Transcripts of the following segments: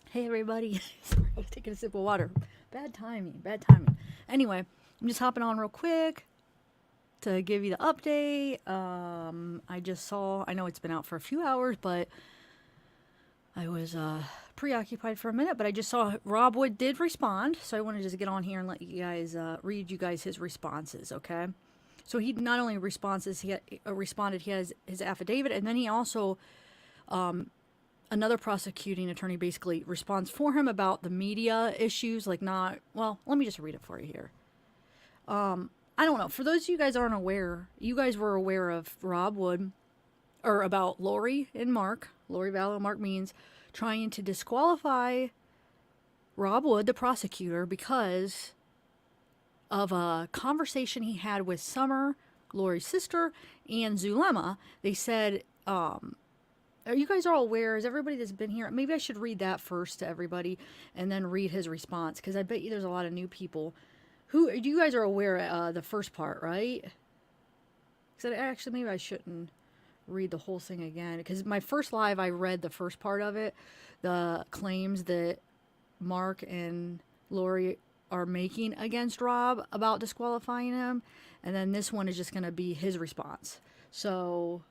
Hey everybody. Sorry, I was taking a sip of water. Bad timing, bad timing. Anyway, I'm just hopping on real quick to give you the update. I just saw, I know it's been out for a few hours, but I was preoccupied for a minute, but I just saw Rob Wood did respond, so I want to just get on here and let you guys read you guys his responses, okay? So he not only responded, he has his affidavit, and then he also another prosecuting attorney basically responds for him about the media issues, like not, well, let me just read it for you here. I don't know. For those of you guys aren't aware, you guys were aware of Rob Wood, or about Lori and Mark, Lori Vallow, Mark Means, trying to disqualify Rob Wood, the prosecutor, because of a conversation he had with Summer, Lori's sister, and Zulema. They said, you guys are all aware, is everybody that's been here, maybe I should read that first to everybody and then read his response, because I bet you there's a lot of new people. Who, you guys are aware the first part, right? Because actually, maybe I shouldn't read the whole thing again, because my first live, I read the first part of it, the claims that Mark and Lori are making against Rob about disqualifying him, and then this one is just going to be his response. So,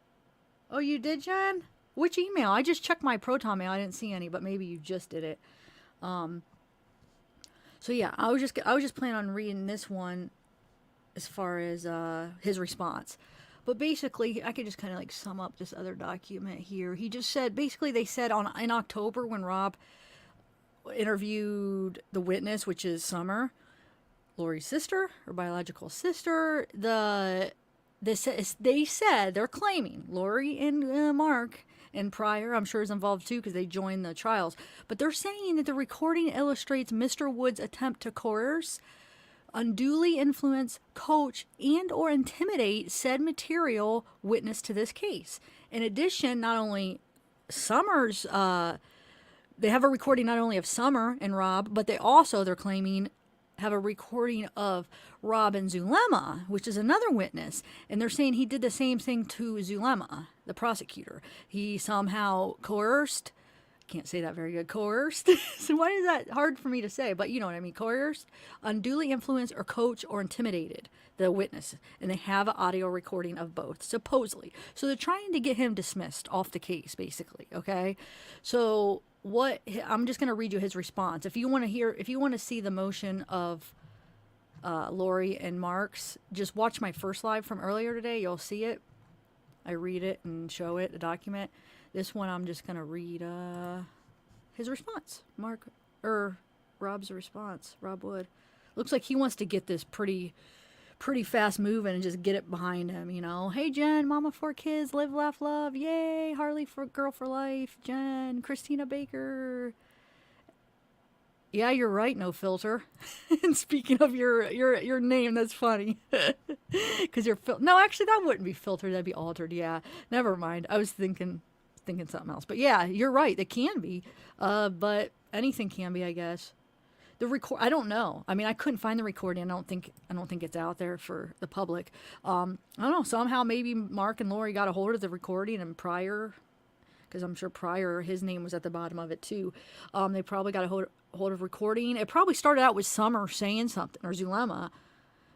oh, you did, Jen? Which email? I just checked my Proton mail. I didn't see any, but maybe you just did it. So yeah, I was just planning on reading this one as far as his response. But basically, I could just kind of like sum up this other document here. He just said, basically they said in October when Rob interviewed the witness, which is Summer, Lori's sister, her biological sister, they said, they're claiming, Lori and Mark and Pryor, I'm sure is involved too because they joined the trials, but they're saying that the recording illustrates Mr. Wood's attempt to coerce, unduly influence, coach, and or intimidate said material witness to this case. In addition, not only Summers, they have a recording not only of Summer and Rob, but they're claiming have a recording of Rob and Zulema, which is another witness. And they're saying he did the same thing to Zulema, the prosecutor. He somehow coerced, can't say that very good, coerced. So why is that hard for me to say? But you know what I mean, coerced, unduly influenced, or coached or intimidated the witness. And they have an audio recording of both, supposedly. So they're trying to get him dismissed off the case, basically, okay? So I'm just going to read you his response. If you want to see the motion of Lori and Mark's, just watch my first live from earlier today. You'll see it. I read it and show it, the document. This one, I'm just going to read his response. Rob's response. Rob Wood. Looks like he wants to get this pretty fast moving and just get it behind him, you know. Hey, Jen, mama 4 kids, live, laugh, love. Yay, Harley for girl for life. Jen, Christina Baker. Yeah, you're right, no filter. And speaking of your name, that's funny. Because no, actually, that wouldn't be filtered. That'd be altered. Yeah, never mind. I was thinking something else. But yeah, you're right. It can be. But anything can be, I guess. I don't know. I mean, I couldn't find the recording. I don't think it's out there for the public. I don't know. Somehow maybe Mark and Lori got a hold of the recording, and Pryor, because I'm sure Pryor, his name was at the bottom of it too. They probably got a hold of recording. It probably started out with Summer saying something, or Zulema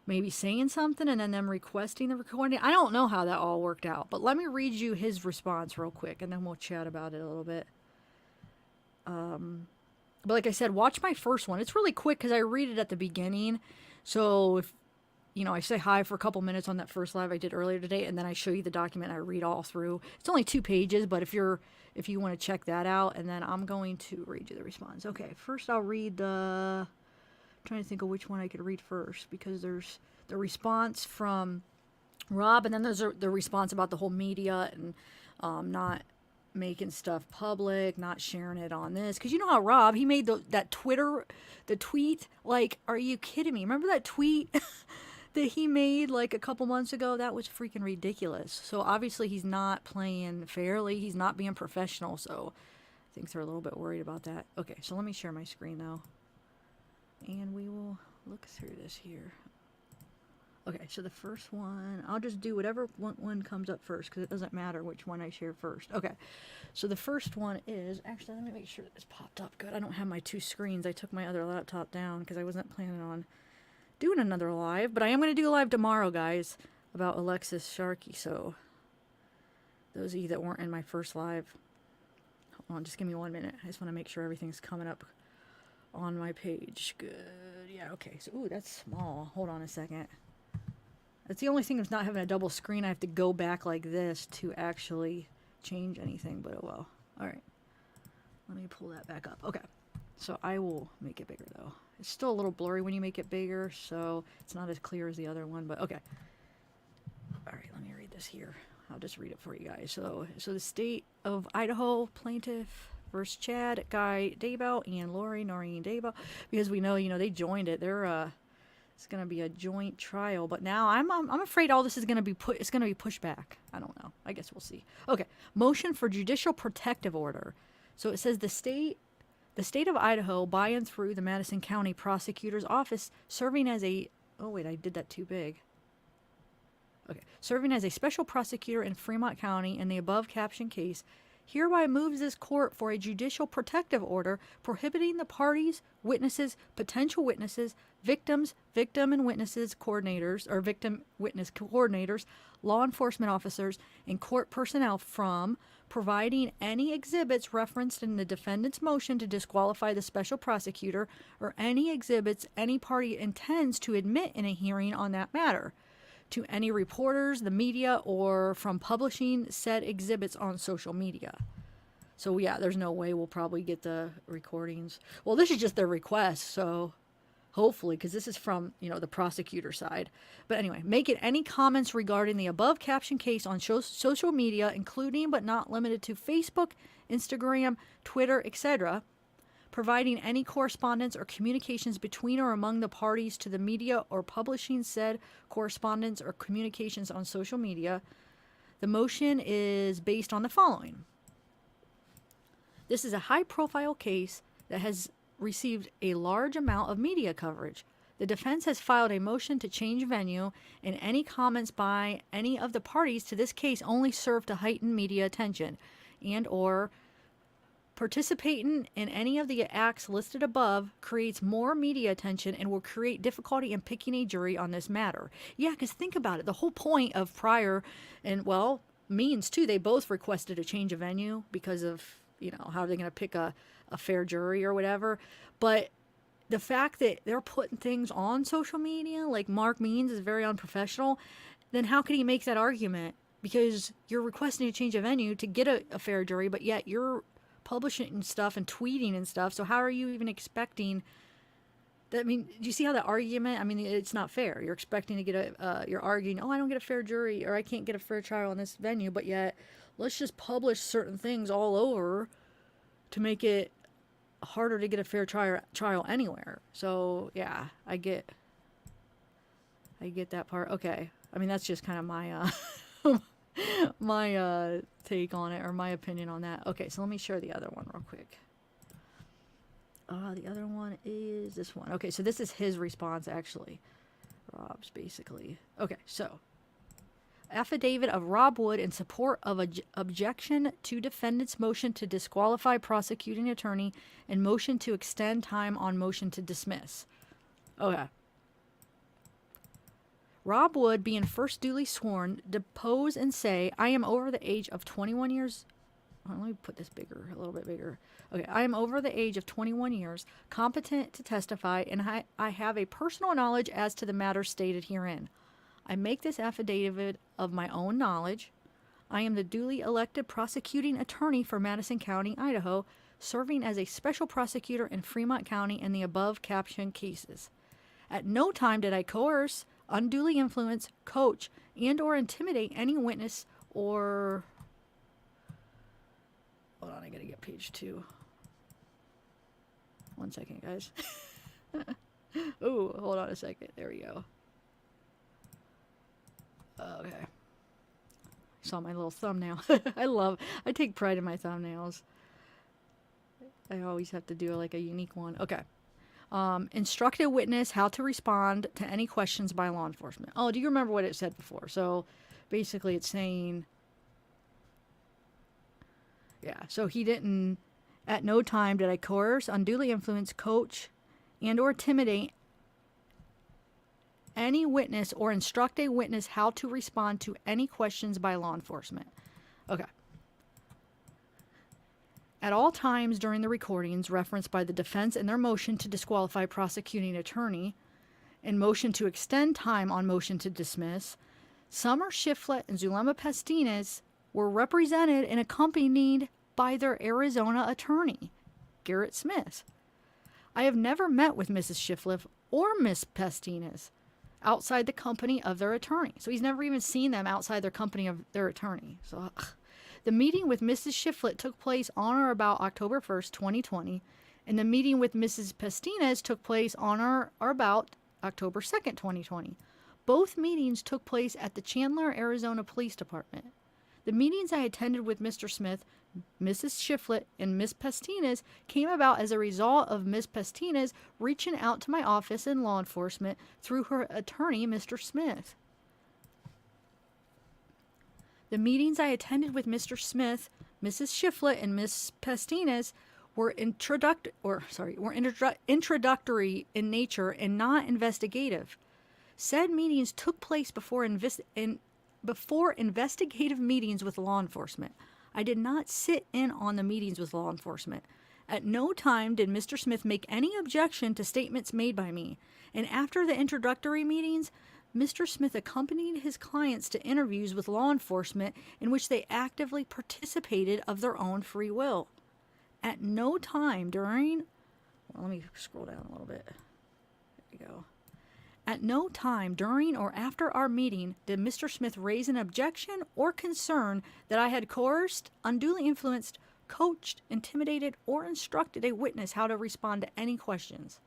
maybe saying something, and then them requesting the recording. I don't know how that all worked out, but let me read you his response real quick, and then we'll chat about it a little bit. But like I said, watch my first one. It's really quick because I read it at the beginning. So if, I say hi for a couple minutes on that first live I did earlier today, and then I show you the document. I read all through. It's only 2 pages, but if you want to check that out, and then I'm going to read you the response. Okay, first I'll read I'm trying to think of which one I could read first, because there's the response from Rob, and then there's the response about the whole media and not making stuff public, not sharing it on this. Because you know how Rob, he made the tweet, like, are you kidding me? Remember that tweet that he made like a couple months ago? That was freaking ridiculous. So obviously he's not playing fairly. He's not being professional. So I think they're a little bit worried about that. Okay, so let me share my screen though. And we will look through this here. Okay, so the first one, I'll just do whatever one comes up first because it doesn't matter which one I share first. Okay, so the first one is, actually, let me make sure this popped up good. I don't have my two screens. I took my other laptop down because I wasn't planning on doing another live, but I am going to do a live tomorrow, guys, about Alexis Sharkey. So those of you that weren't in my first live, hold on, just give me 1 minute. I just want to make sure everything's coming up on my page. Good. Yeah, okay. So, ooh, that's small. Hold on a second. That's the only thing of not having a double screen. I have to go back like this to actually change anything, but oh well. All right. Let me pull that back up. Okay. So I will make it bigger, though. It's still a little blurry when you make it bigger, so it's not as clear as the other one, but okay. All right, let me read this here. I'll just read it for you guys. So the state of Idaho plaintiff versus Chad, Guy Daybell, and Lori Noreen Daybell, because we know, they joined it. They're it's going to be a joint trial, but now I'm afraid all this is going to be it's going to be pushed back. I don't know. I guess we'll see. Okay. Motion for judicial protective order. So it says the state of Idaho, by and through the Madison County Prosecutor's Office, serving as a, oh wait, I did that too big. Okay. Serving as a special prosecutor in Fremont County in the above captioned case, hereby moves this court for a judicial protective order prohibiting the parties, witnesses, potential witnesses, victims, victim and witnesses coordinators, or victim witness coordinators, law enforcement officers, and court personnel from providing any exhibits referenced in the defendant's motion to disqualify the special prosecutor or any exhibits any party intends to admit in a hearing on that matter, to any reporters, the media, or from publishing said exhibits on social media. So yeah, there's no way we'll probably get the recordings. Well, this is just their request, so hopefully, because this is from, the prosecutor side. But anyway, making any comments regarding the above caption case on social media, including but not limited to Facebook, Instagram, Twitter, etc., providing any correspondence or communications between or among the parties to the media or publishing said correspondence or communications on social media. The motion is based on the following. This is a high-profile case that has received a large amount of media coverage. The defense has filed a motion to change venue, and any comments by any of the parties to this case only serve to heighten media attention and or participating in any of the acts listed above creates more media attention and will create difficulty in picking a jury on this matter. Yeah, because think about it. The whole point of prior and, means too, they both requested a change of venue because of, how are they going to pick a fair jury or whatever. But the fact that they're putting things on social media, like Mark Means is very unprofessional, then how can he make that argument? Because you're requesting a change of venue to get a fair jury, but yet you're publishing stuff and tweeting and stuff. So how are you even expecting that? I mean, do you see how the argument, it's not fair. You're expecting to get you're arguing, I don't get a fair jury or I can't get a fair trial in this venue, but yet let's just publish certain things all over to make it harder to get a fair trial anywhere. So yeah, I get that part. Okay. That's just kind of my, my take on it, or my opinion on that. Okay, so let me share the other one real quick. The other one is this one. Okay, so this is his response, actually. Rob's, basically. Okay, so affidavit of Rob Wood in support of objection to defendant's motion to disqualify prosecuting attorney and motion to extend time on motion to dismiss. Okay. Rob Wood, being first duly sworn, depose and say, I am over the age of 21 years. Let me put this bigger, a little bit bigger. Okay, I am over the age of 21 years, competent to testify, and I have a personal knowledge as to the matter stated herein. I make this affidavit of my own knowledge. I am the duly elected prosecuting attorney for Madison County, Idaho, serving as a special prosecutor in Fremont County in the above captioned cases. At no time did I coerce, unduly influence, coach, and or intimidate any witness or... Hold on, I gotta get page 2. 1 second, guys. Oh, hold on a second. There we go. Okay. Saw my little thumbnail. I take pride in my thumbnails. I always have to do like a unique one. Okay. Instruct a witness how to respond to any questions by law enforcement. Oh, do you remember what it said before? So basically it's saying, yeah, so he didn't, at no time did I coerce, unduly influence, coach, and or intimidate any witness or instruct a witness how to respond to any questions by law enforcement. Okay. At all times during the recordings referenced by the defense in their motion to disqualify prosecuting attorney and motion to extend time on motion to dismiss, Summer Shiflett and Zulema Pestines were represented and accompanied by their Arizona attorney, Garrett Smith. I have never met with Mrs. Shiflett or Miss Pestines outside the company of their attorney. So he's never even seen them outside their company of their attorney. So the meeting with Mrs. Shiflett took place on or about October 1st, 2020, and the meeting with Mrs. Pestines took place on or about October 2nd, 2020. Both meetings took place at the Chandler, Arizona Police Department. The meetings I attended with Mr. Smith, Mrs. Shiflett, and Miss Pestines came about as a result of Miss Pestines reaching out to my office in law enforcement through her attorney, Mr. Smith. The meetings I attended with Mr. Smith, Mrs. Shiflett, and Miss Pestines were introductory in nature and not investigative. Said meetings took place before investigative meetings with law enforcement. I did not sit in on the meetings with law enforcement. At no time did Mr. Smith make any objection to statements made by me. And after the introductory meetings, Mr. Smith accompanied his clients to interviews with law enforcement in which they actively participated of their own free will. At no time during... Well, let me scroll down a little bit. There you go. At no time during or after our meeting did Mr. Smith raise an objection or concern that I had coerced, unduly influenced, coached, intimidated, or instructed a witness how to respond to any questions.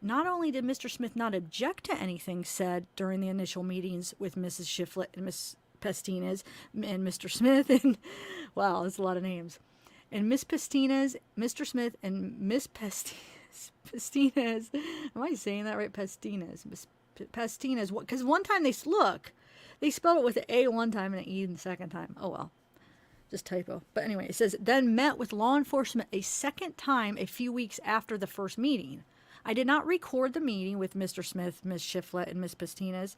Not only did Mr. Smith not object to anything said during the initial meetings with Mrs. Shiflett and Miss Pestines and Mr. Smith and, wow, that's a lot of names. And Miss Pestines, Mr. Smith, and Miss Pestines, am I saying that right? Pestines. Miss Pestines, because one time they spelled it with an A one time and an E the second time. Oh well, just typo. But anyway, it says, then met with law enforcement a second time a few weeks after the first meeting. I did not record the meeting with Mr. Smith, Miss Shiflett, and Miss Pestines.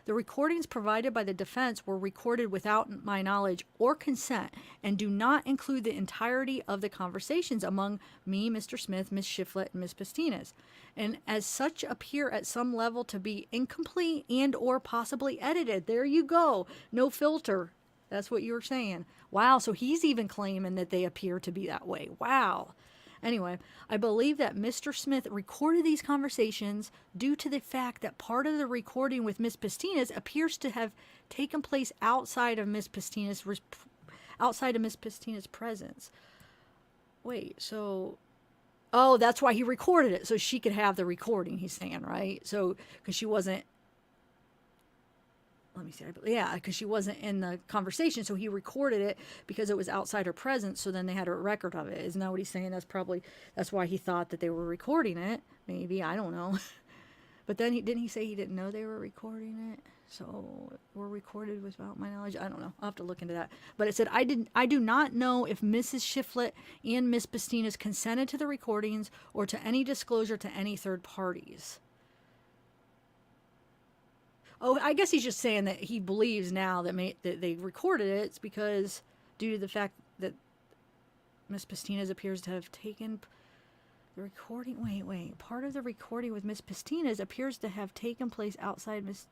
The recordings provided by the defense were recorded without my knowledge or consent and do not include the entirety of the conversations among me, Mr. Smith, Miss Shiflett, and Miss Pestines, and as such appear at some level to be incomplete and or possibly edited. There you go. No filter. That's what you were saying. Wow, so he's even claiming that they appear to be that way. Wow. Anyway, I believe that Mr. Smith recorded these conversations due to the fact that part of the recording with Miss Pestines appears to have taken place outside of Miss Pestines' presence. Wait, so... Oh, that's why he recorded it, so she could have the recording, he's saying, right? So, because she wasn't... Let me see. Yeah, because she wasn't in the conversation, so he recorded it because it was outside her presence, so then they had a record of it. Isn't that what he's saying? That's why he thought that they were recording it. Maybe, I don't know. But then didn't he say he didn't know they were recording it? So, were recorded without my knowledge? I don't know. I'll have to look into that. But it said, I do not know if Mrs. Shiflett and Miss Pestines consented to the recordings or to any disclosure to any third parties. Oh, I guess he's just saying that he believes now that they recorded it. It's because due to the fact that Miss Pestines appears to have taken the recording. Wait. Part of the recording with Miss Pestines appears to have taken place outside Miss...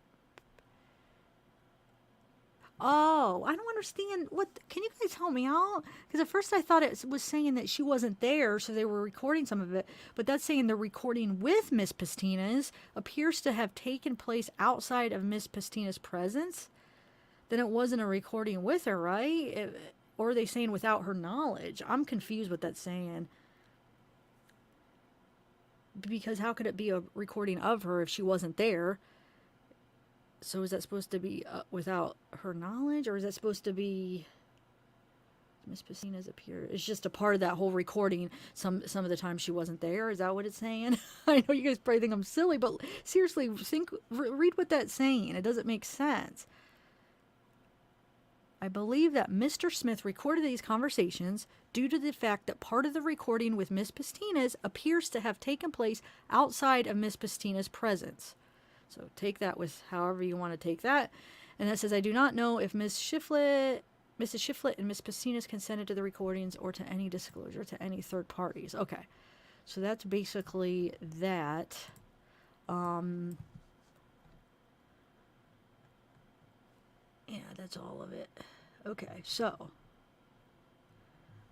Oh, I don't understand. What? Can you guys help me out? Because at first I thought it was saying that she wasn't there, so they were recording some of it. But that's saying the recording with Miss Pestines appears to have taken place outside of Miss Pestines' presence. Then it wasn't a recording with her, right? Or are they saying without her knowledge? I'm confused what that's saying. Because how could it be a recording of her if she wasn't there? So is that supposed to be without her knowledge, or is that supposed to be Miss Pacina's appear. It's just a part of that whole recording. Some of the time she wasn't there. Is that what it's saying? I know you guys probably think I'm silly, but seriously, read what that's saying. It doesn't make sense. I believe that Mr. Smith recorded these conversations due to the fact that part of the recording with Miss Pastina's appears to have taken place outside of Miss Pastina's presence. So take that with however you want to take that. And that says, I do not know if Mrs. Shiflett and Miss Pastina's consented to the recordings or to any disclosure to any third parties. Okay. So that's basically that. Yeah, that's all of it. Okay, so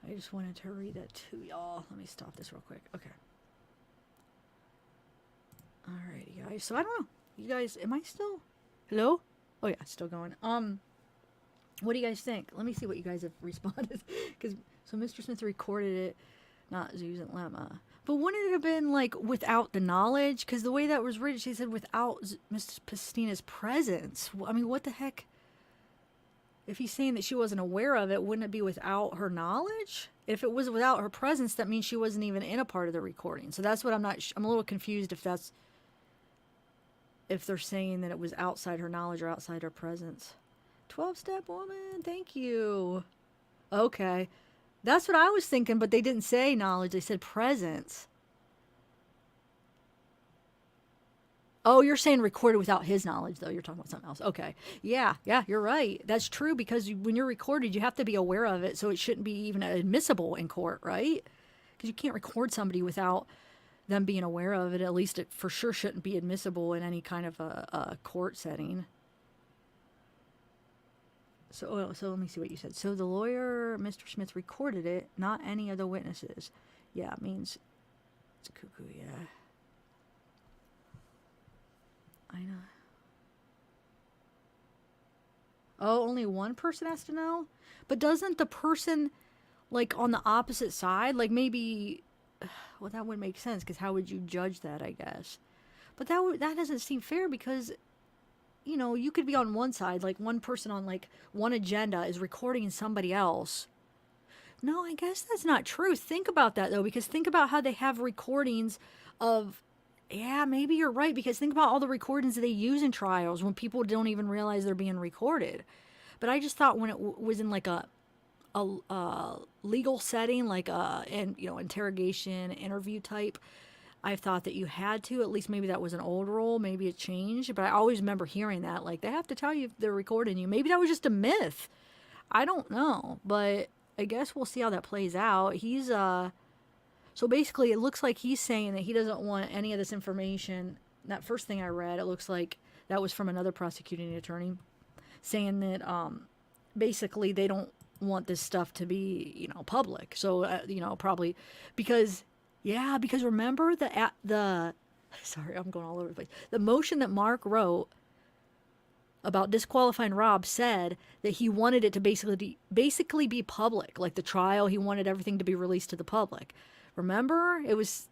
I just wanted to read that to y'all. Let me stop this real quick. Okay. Alrighty, guys. So I don't know. You guys, am I still? Hello? Oh yeah, still going. What do you guys think? Let me see what you guys have responded. So Mr. Smith recorded it, not Zeus and Lemma. But wouldn't it have been like without the knowledge? Because the way that was written, she said without Miss Pastina's presence. I mean, what the heck? If he's saying that she wasn't aware of it, wouldn't it be without her knowledge? If it was without her presence, that means she wasn't even in a part of the recording. So that's what I'm a little confused if they're saying that it was outside her knowledge or outside her presence. 12-step woman, thank you. Okay. That's what I was thinking, but they didn't say knowledge. They said presence. Oh, you're saying recorded without his knowledge, though. You're talking about something else. Okay. Yeah, you're right. That's true, because when you're recorded, you have to be aware of it, so it shouldn't be even admissible in court, right? Because you can't record somebody without them being aware of it. At least it for sure shouldn't be admissible in any kind of a court setting. So let me see what you said. So the lawyer, Mr. Smith, recorded it, not any of the witnesses. Yeah, it means it's a cuckoo, yeah. I know. Oh, only one person has to know? But doesn't the person, like, on the opposite side, like, maybe, well, that wouldn't make sense, because how would you judge that, I guess? But that doesn't seem fair, because, you know, you could be on one side, like, one person on, like, one agenda is recording somebody else. No, I guess that's not true. Think about that, though, because think about how they have recordings of... Yeah, maybe you're right, because think about all the recordings that they use in trials when people don't even realize they're being recorded. But I just thought when it was in like a legal setting, like interrogation, interview type, I thought that you had to. At least maybe that was an old rule. Maybe it changed. But I always remember hearing that. Like, they have to tell you if they're recording you. Maybe that was just a myth. I don't know. But I guess we'll see how that plays out. So basically, it looks like he's saying that he doesn't want any of this information. That first thing I read, it looks like that was from another prosecuting attorney saying that basically they don't want this stuff to be, public. So, probably because remember sorry, I'm going all over the place. The motion that Mark wrote about disqualifying Rob said that he wanted it to basically be public, like the trial. He wanted everything to be released to the public. Remember? It was,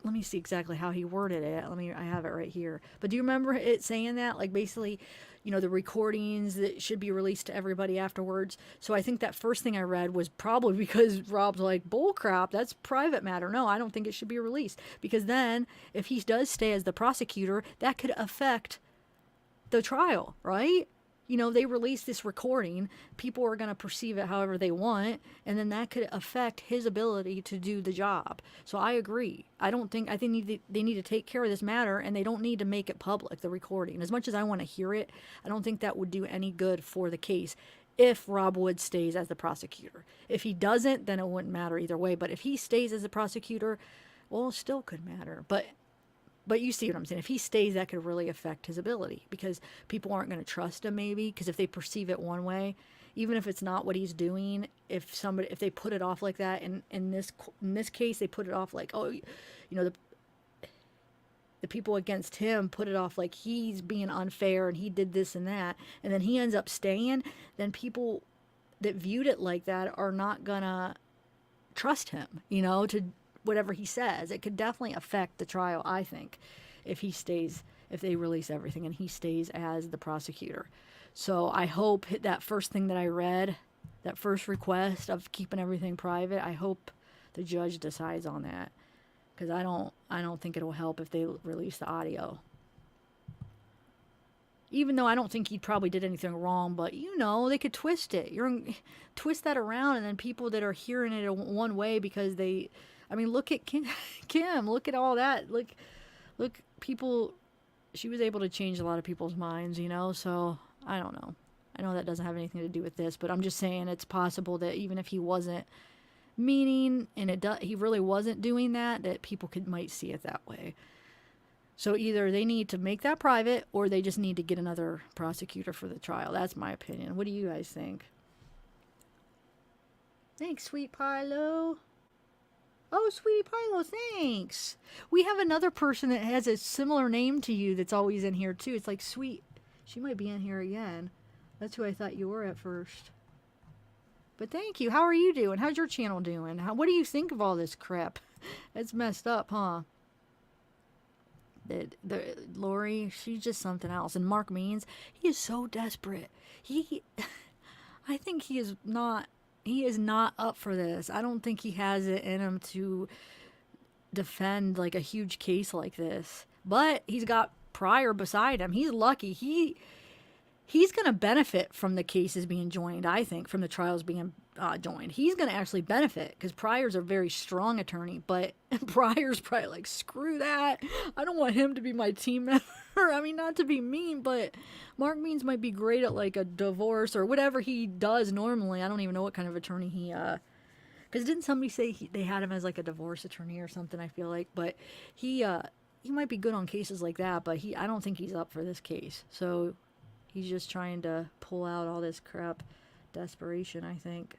let me see exactly how he worded it. I have it right here. But do you remember it saying that? Like, basically, the recordings that should be released to everybody afterwards. So I think that first thing I read was probably because Rob's like, bull crap, that's private matter. No, I don't think it should be released. Because then, if he does stay as the prosecutor, that could affect the trial, right? They release this recording, people are going to perceive it however they want, and then that could affect his ability to do the job. So I agree. I think they need to take care of this matter, and they don't need to make it public, the recording. As much as I want to hear it, I don't think that would do any good for the case if Rob Wood stays as the prosecutor. If he doesn't, then it wouldn't matter either way. But if he stays as the prosecutor, well, it still could matter. But you see what I'm saying. If he stays, that could really affect his ability, because people aren't going to trust him, maybe, because if they perceive it one way, even if it's not what he's doing, if they put it off like that, and in this case they put it off like, oh, the people against him put it off like he's being unfair and he did this and that, and then he ends up staying, then people that viewed it like that are not gonna trust him, to whatever he says. It could definitely affect the trial, I think, if they release everything and he stays as the prosecutor. So I hope that first thing that I read that first request of keeping everything private, I hope the judge decides on that, because I don't think it'll help if they release the audio. Even though I don't think he probably did anything wrong, but they could twist it. Twist that around, and then people that are hearing it one way because they, I mean, look at Kim, look at all that. Look, people, she was able to change a lot of people's minds, so I don't know. I know that doesn't have anything to do with this, but I'm just saying it's possible that even if he wasn't meaning and he really wasn't doing that people might see it that way. So either they need to make that private or they just need to get another prosecutor for the trial. That's my opinion. What do you guys think? Thanks, Sweet Pilo. Oh, Sweetie Pilo, thanks. We have another person that has a similar name to you that's always in here, too. It's like Sweet. She might be in here again. That's who I thought you were at first. But thank you. How are you doing? How's your channel doing? What do you think of all this crap? It's messed up, huh? The Lori, she's just something else. And Mark Means, he is so desperate. I think he is not up for this. I don't think he has it in him to defend like a huge case like this. But he's got Pryor beside him. He's lucky. He's going to benefit from the cases being joined, I think, from the trials being joined. He's going to actually benefit because Pryor's a very strong attorney, but Pryor's probably like, screw that. I don't want him to be my team member. I mean, not to be mean, but Mark Means might be great at like a divorce or whatever he does normally. I don't even know what kind of attorney he, because didn't somebody say they had him as like a divorce attorney or something, I feel like, but he might be good on cases like that, but I don't think he's up for this case. So he's just trying to pull out all this crap. Desperation, I think.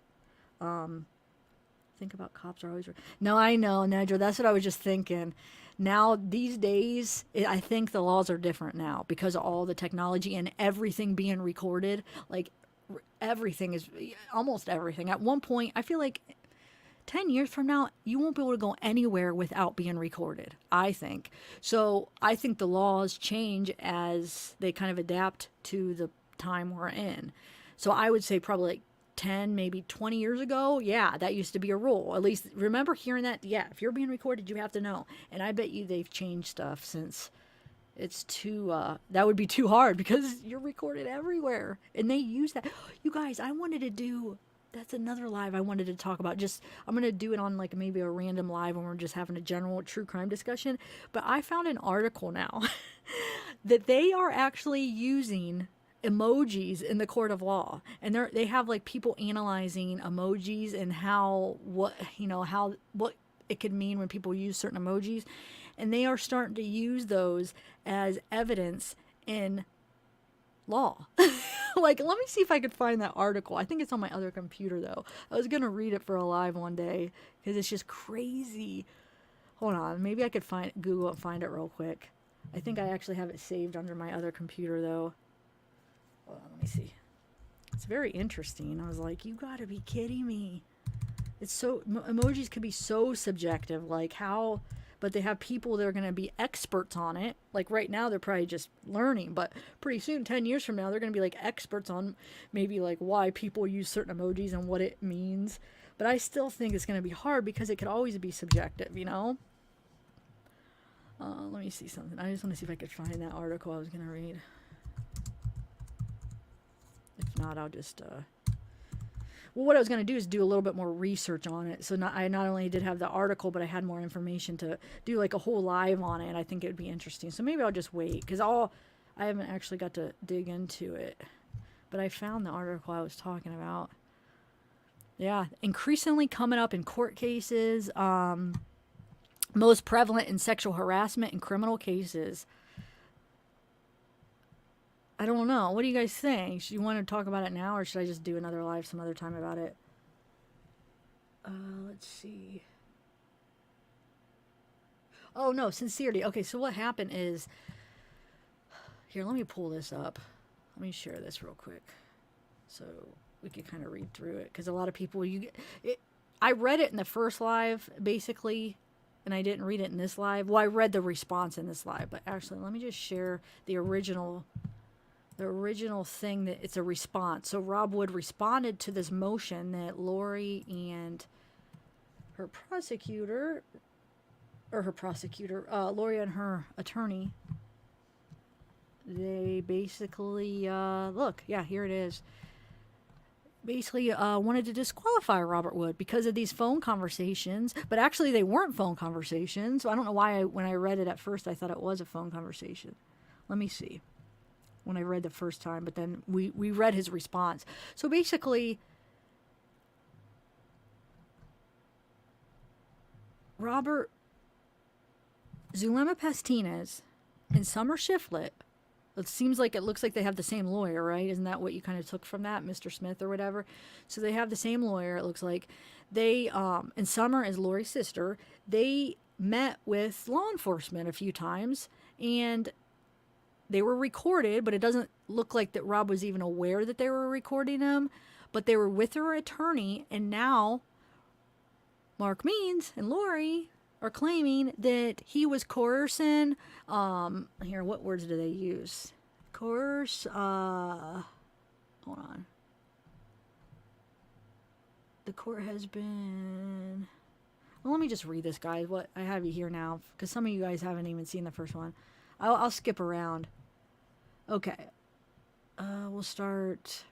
Think about cops are always... No, I know, Nedra. That's what I was just thinking. Now, these days, I think the laws are different now because of all the technology and everything being recorded. Like, everything is... Almost everything. At one point, I feel like 10 years from now, you won't be able to go anywhere without being recorded, I think. So I think the laws change as they kind of adapt to the time we're in. So I would say probably like 10, maybe 20 years ago, yeah, that used to be a rule. At least remember hearing that, yeah, if you're being recorded, you have to know. And I bet you they've changed stuff since it's too, that would be too hard because you're recorded everywhere. And they use that. You guys, I wanted to do... That's another live I wanted to talk about. I'm going to do it on like maybe a random live when we're just having a general true crime discussion. But I found an article now that they are actually using emojis in the court of law. And they have like people analyzing emojis and what it could mean when people use certain emojis. And they are starting to use those as evidence in law. Like, let me see if I could find that article. I think it's on my other computer, though. I was going to read it for a live one day because it's just crazy. Hold on. Maybe I could Google it and find it real quick. I think I actually have it saved under my other computer, though. Hold on. Let me see. It's very interesting. I was like, you got to be kidding me. It's so... Emojis could be so subjective. Like, how... But they have people that are going to be experts on it. Like right now, they're probably just learning. But pretty soon, 10 years from now, they're going to be like experts on maybe like why people use certain emojis and what it means. But I still think it's going to be hard because it could always be subjective, you know? Let me see something. I just want to see if I could find that article I was going to read. If not, I'll just... Well, what I was going to do is do a little bit more research on it. So I not only did have the article, but I had more information to do like a whole live on it. And I think it would be interesting. So maybe I'll just wait because I haven't actually got to dig into it. But I found the article I was talking about. Yeah, increasingly coming up in court cases. Most prevalent in sexual harassment and criminal cases. I don't know. What do you guys think? Should you want to talk about it now, or should I just do another live some other time about it? Let's see. Oh, no, sincerity. Okay, so what happened is... Here, let me pull this up. Let me share this real quick so we can kind of read through it. Because a lot of people... I read it in the first live, basically, and I didn't read it in this live. Well, I read the response in this live, but actually, let me just share the original... the original thing that it's a response. So Rob Wood responded to this motion that Lori and her prosecutor, Lori and her attorney, they basically, look, yeah, here it is. Basically wanted to disqualify Robert Wood because of these phone conversations, but actually they weren't phone conversations. So I don't know why when I read it at first, I thought it was a phone conversation. Let me see. When I read the first time, but then we read his response. So basically, Robert Zulema Pastinez and Summer Shiflett, it looks like they have the same lawyer, right? Isn't that what you kind of took from that, Mr. Smith or whatever? So they have the same lawyer, it looks like. They, and Summer is Lori's sister, they met with law enforcement a few times, and they were recorded, but it doesn't look like that Rob was even aware that they were recording them, but they were with her attorney, and now Mark Means and Lori are claiming that he was coercing, here, what words do they use? Coerce, hold on. The court has been, well, let me just read this, guys, what I have you here now, because some of you guys haven't even seen the first one. I'll skip around. Okay. We'll start.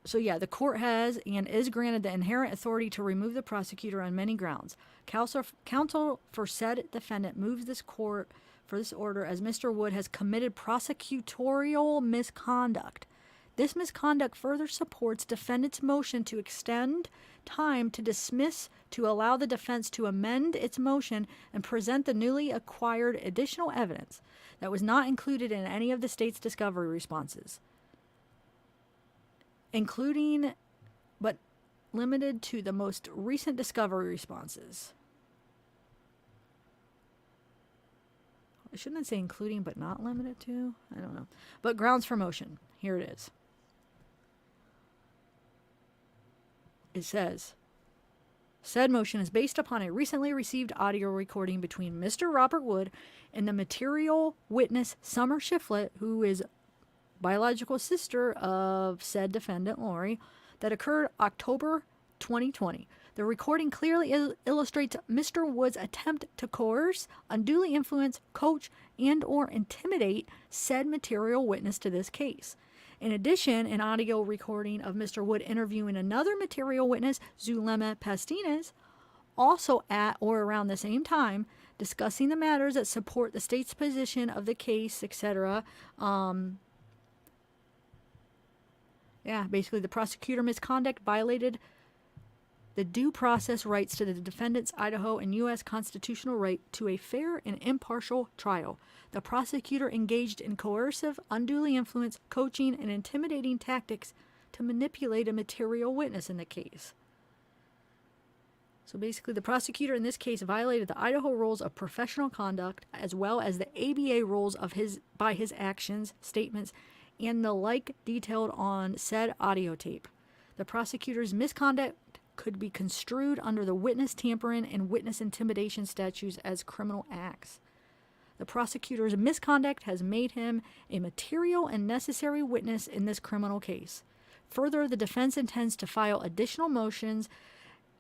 So yeah, the court has and is granted the inherent authority to remove the prosecutor on many grounds. Counsel for said defendant moves this court for this order as Mr. Wood has committed prosecutorial misconduct. This misconduct further supports defendant's motion to extend time to dismiss to allow the defense to amend its motion and present the newly acquired additional evidence that was not included in any of the state's discovery responses, including but limited to the most recent discovery responses. Shouldn't I say including but not limited to? I don't know. But grounds for motion. Here it is. It says, said motion is based upon a recently received audio recording between Mr. Robert Wood and the material witness Summer Shiflett, who is biological sister of said defendant Lori, that occurred October 2020. The recording clearly illustrates Mr. Wood's attempt to coerce, unduly influence, coach, and or intimidate said material witness to this case. In addition, an audio recording of Mr. Wood interviewing another material witness, Zulema Pastinez, also at or around the same time, discussing the matters that support the state's position of the case, etc. Basically the prosecutor misconduct violated the due process rights to the defendant's Idaho and U.S. constitutional right to a fair and impartial trial. The prosecutor engaged in coercive, unduly influenced, coaching, and intimidating tactics to manipulate a material witness in the case. So basically, the prosecutor in this case violated the Idaho rules of professional conduct as well as the ABA rules of by his actions, statements, and the like detailed on said audio tape. The prosecutor's misconduct could be construed under the witness tampering and witness intimidation statutes as criminal acts. The prosecutor's misconduct has made him a material and necessary witness in this criminal case. Further, the defense intends to file additional motions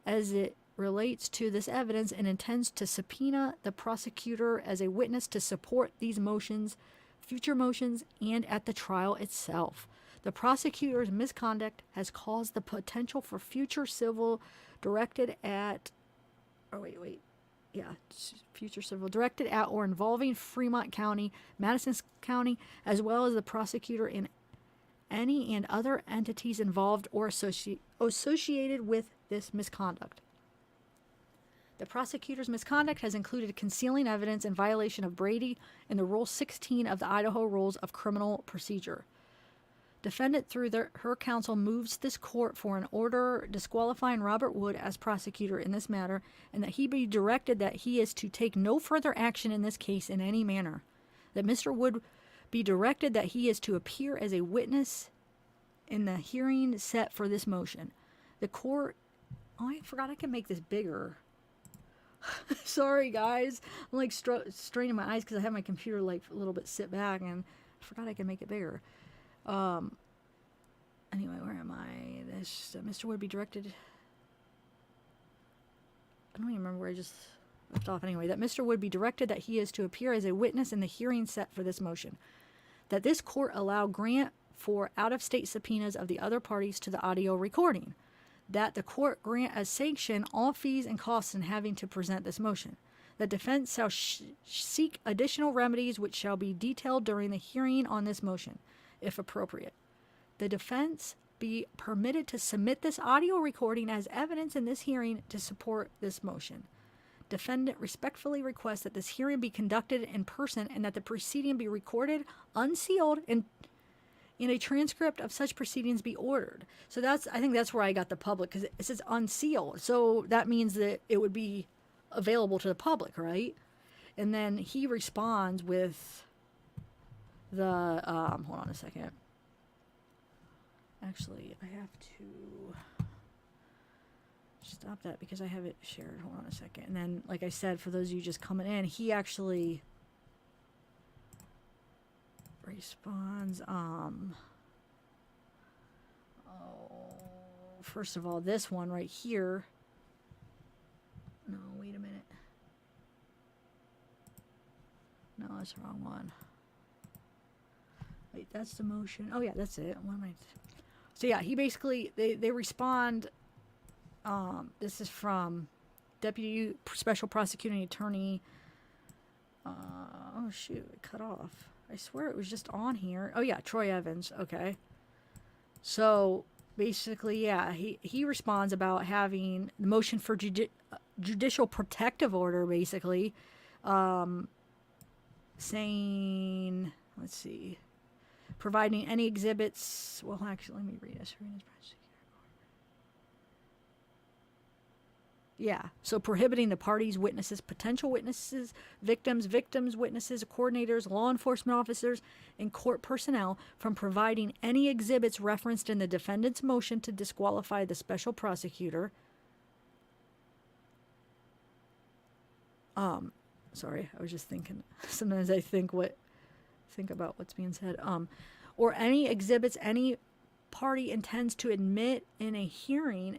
as it relates to this evidence and intends to subpoena the prosecutor as a witness to support these motions, future motions, and at the trial itself. The prosecutor's misconduct has caused the potential for future civil directed at or involving Fremont County, Madison County, as well as the prosecutor in any and other entities involved or associated with this misconduct. The prosecutor's misconduct has included concealing evidence in violation of Brady and the Rule 16 of the Idaho Rules of Criminal Procedure. Defendant, through her counsel, moves this court for an order disqualifying Robert Wood as prosecutor in this matter, and that he be directed that he is to take no further action in this case in any manner. That Mr. Wood be directed that he is to appear as a witness in the hearing set for this motion. The court... Oh, I forgot I can make this bigger. Sorry, guys. I'm like straining my eyes because I have my computer like a little bit sit back, and I forgot I can make it bigger. Anyway, where am I? This Mr. Would be directed. I don't even remember where I just left off. Anyway, that Mr. Would be directed that he is to appear as a witness in the hearing set for this motion. That this court allow grant for out-of-state subpoenas of the other parties to the audio recording. That the court grant as sanction all fees and costs in having to present this motion. The defense shall seek additional remedies which shall be detailed during the hearing on this motion, if appropriate. The defense be permitted to submit this audio recording as evidence in this hearing to support this motion. Defendant respectfully requests that this hearing be conducted in person and that the proceeding be recorded, unsealed, and in a transcript of such proceedings be ordered. So I think that's where I got the public, because it says unsealed. So that means that it would be available to the public, right? And then he responds with the, hold on a second. Actually, I have to stop that because I have it shared. Hold on a second. And then, like I said, for those of you just coming in, he actually responds. First of all, this one right here. No, wait a minute. No, that's the wrong one. Wait, that's the motion. Oh yeah, that's it. What am I? So yeah, he basically they respond. This is from Deputy Special Prosecuting Attorney. Oh shoot, it cut off. I swear it was just on here. Oh yeah, Troy Evans. Okay. So basically, yeah, he responds about having the motion for judicial protective order, basically, saying, let's see, providing any exhibits. Well, actually, let me read this. Yeah, so prohibiting the parties, witnesses, potential witnesses, victims, witnesses, coordinators, law enforcement officers, and court personnel from providing any exhibits referenced in the defendant's motion to disqualify the special prosecutor. Sorry, I was just thinking. Sometimes I think about what's being said. Or any exhibits any party intends to admit in a hearing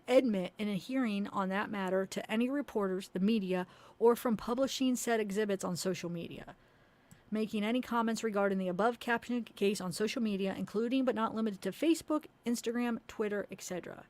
on that matter to any reporters, the media, or from publishing said exhibits on social media. Making any comments regarding the above captioned case on social media, including but not limited to Facebook, Instagram, Twitter, etc.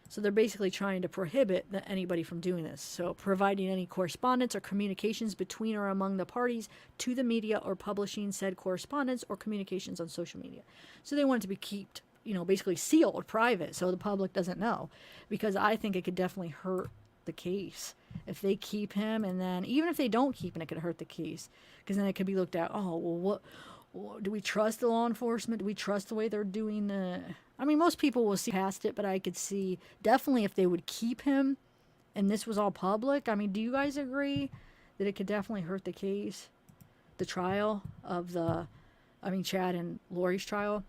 So they're basically trying to prohibit anybody from doing this. So providing any correspondence or communications between or among the parties to the media or publishing said correspondence or communications on social media. So they want it to be kept, basically sealed, private, so the public doesn't know. Because I think it could definitely hurt the case if they keep him, and then even if they don't keep him, it could hurt the case. Because then it could be looked at, oh, well, what do we trust the law enforcement? Do we trust the way they're doing the... I mean, most people will see past it, but I could see definitely if they would keep him and this was all public. I mean, do you guys agree that it could definitely hurt the case? The trial of Chad and Lori's trial.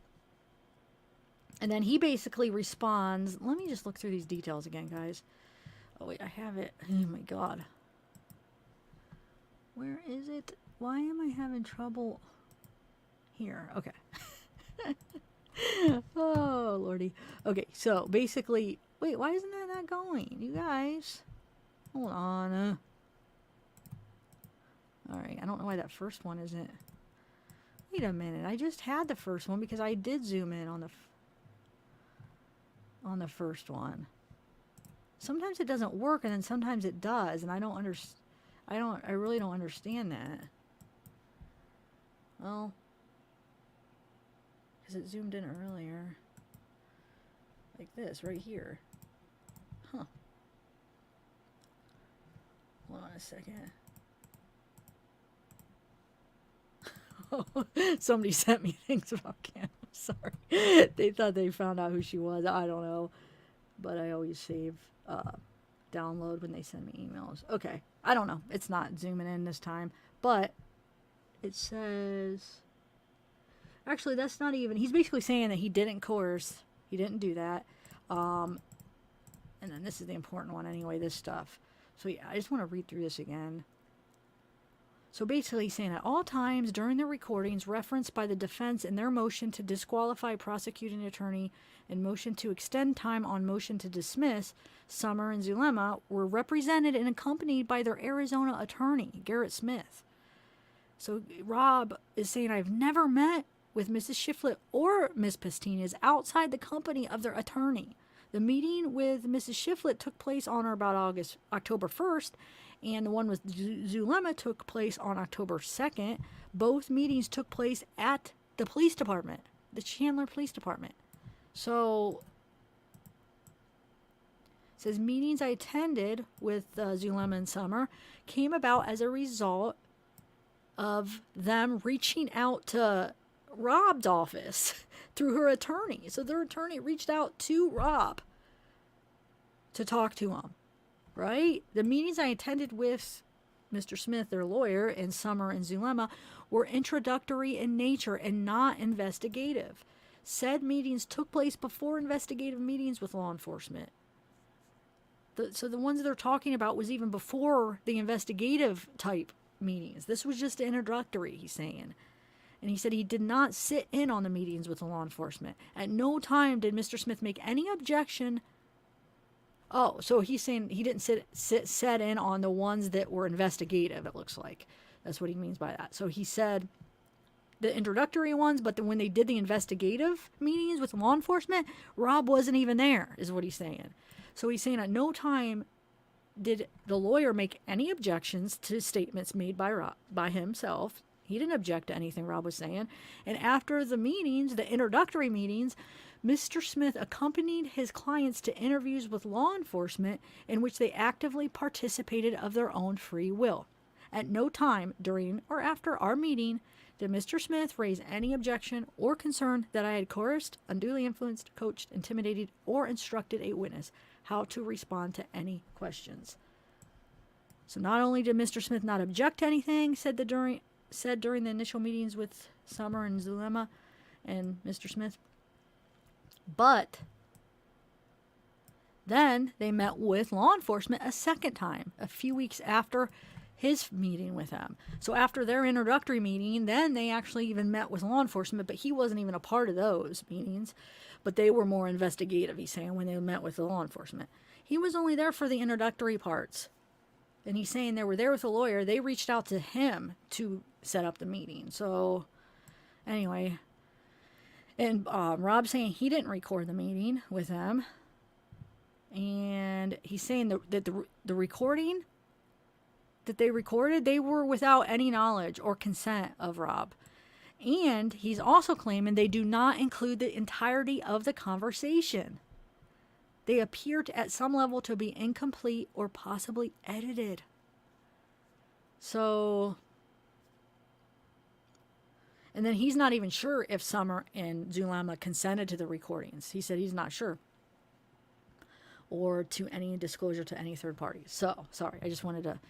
And then he basically responds, let me just look through these details again, guys. Oh, wait, I have it. Oh, my God. Where is it? Why am I having trouble? Here. Okay. Oh, Lordy. Okay, so basically, wait, why isn't that not going? You guys, hold on. All right, I don't know why that first one isn't. Wait a minute, I just had the first one because I did zoom in on the first one. Sometimes it doesn't work, and then sometimes it does, and I really don't understand that. Well, because it zoomed in earlier. Like this, right here. Huh. Hold on a second. Somebody sent me things about Cam. Sorry. They thought they found out who she was. I don't know. But I always save download when they send me emails. Okay. I don't know. It's not zooming in this time. But it says... Actually, that's not even... He's basically saying that he didn't coerce. He didn't do that. And then this is the important one anyway, this stuff. So yeah, I just want to read through this again. So basically saying at all times during the recordings referenced by the defense in their motion to disqualify prosecuting attorney and motion to extend time on motion to dismiss, Summer and Zulema were represented and accompanied by their Arizona attorney, Garrett Smith. So Rob is saying, I've never met with Mrs. Shiflett or Miss Pastinez outside the company of their attorney. The meeting with Mrs. Shiflett took place on or about October 1st, and the one with Zulema took place on October 2nd. Both meetings took place at the police department, the Chandler Police Department. So, it says, meetings I attended with Zulema and Summer came about as a result of them reaching out to Rob's office through her attorney. So their attorney reached out to Rob to talk to him, right? The meetings I attended with Mr. Smith, their lawyer, and Summer and Zulema were introductory in nature and not investigative. Said meetings took place before investigative meetings with law enforcement. So the ones they're talking about was even before the investigative type meetings. This was just introductory, he's saying. And he said he did not sit in on the meetings with the law enforcement. At no time did Mr. Smith make any objection. Oh, so he's saying he didn't sit in on the ones that were investigative, it looks like. That's what he means by that. So he said the introductory ones, but then when they did the investigative meetings with law enforcement, Rob wasn't even there, is what he's saying. So he's saying at no time did the lawyer make any objections to statements made by Rob, by himself. He didn't object to anything Rob was saying. And after the meetings, the introductory meetings, Mr. Smith accompanied his clients to interviews with law enforcement in which they actively participated of their own free will. At no time during or after our meeting did Mr. Smith raise any objection or concern that I had coerced, unduly influenced, coached, intimidated, or instructed a witness how to respond to any questions. So not only did Mr. Smith not object to anything said during the initial meetings with Summer and Zulema and Mr. Smith, but then they met with law enforcement a second time, a few weeks after his meeting with them. So after their introductory meeting, then they actually even met with law enforcement, but he wasn't even a part of those meetings. But they were more investigative, he's saying, when they met with the law enforcement. He was only there for the introductory parts. And he's saying they were there with a lawyer. They reached out to him to set up the meeting. So, anyway. And Rob's saying he didn't record the meeting with them. And he's saying that the recording that they recorded, they were without any knowledge or consent of Rob. And he's also claiming they do not include the entirety of the conversation. They appear to, at some level, to be incomplete or possibly edited. So, and then he's not even sure if Summer and Zulema consented to the recordings. He said he's not sure. Or to any disclosure to any third party. So, sorry, I just wanted to